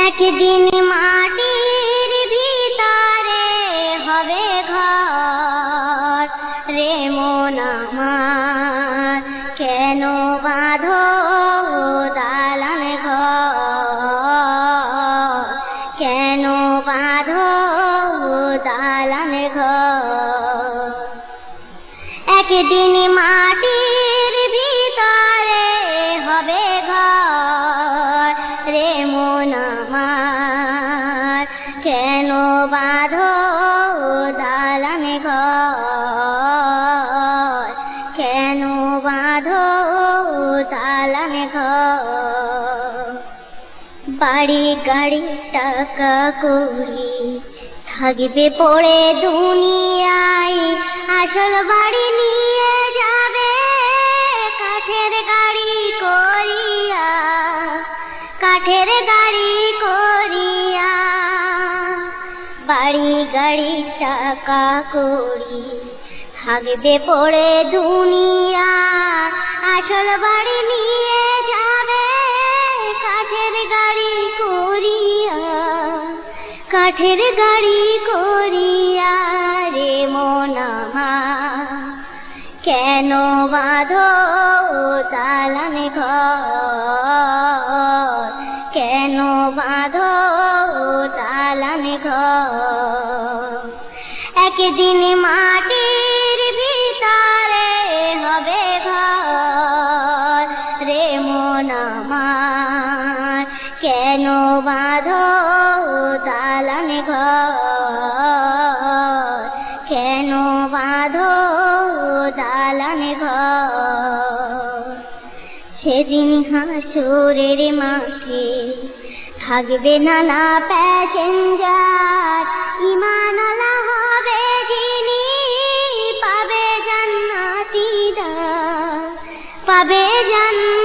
একদিন মাটির ভিতরে হবে ঘর রে মন আমার, কেন বাঁধো দালান ঘর, কেন বাঁধো দালান ঘর। একদিন মাটির ভিতরে হবে ঘর রে মন আমার, কেন বাঁধো দালান ঘর, কেন বাঁধো দালান ঘর। বাড়ি গাড়ি টাকা কড়ি থাকবে পড়ে দুনিয়ায়, আসল বাড়ি নিয়ে যাবে কাঠের গাড়ি করিয়া, কাঠের গাড়ি করিয়া। বাড়ি গাড়ি টাকা কড়ি থাকবে পড়ে দুনিয়া, আসল বাড়ি নিয়ে যাবে কাঠের গাড়ি করিয়া, কাঠের গাড়ি করিয়া রে মন আমার, কেন বাঁধো দালান ঘর, কেন বাঁধো দালান ঘর। একদিন মাটির ভিতরে হবে ঘর রে মন আমার, কেন বাঁধো দালান ঘর, কেন বাঁধো দালান ঘর। সেদিন হাসরের মাঠে থাকবে নানা প্যাসেঞ্জার, ঈমানওয়ালা হবে যিনি পাবে জান্নাতি দ্বার, পাবে জান্নাতি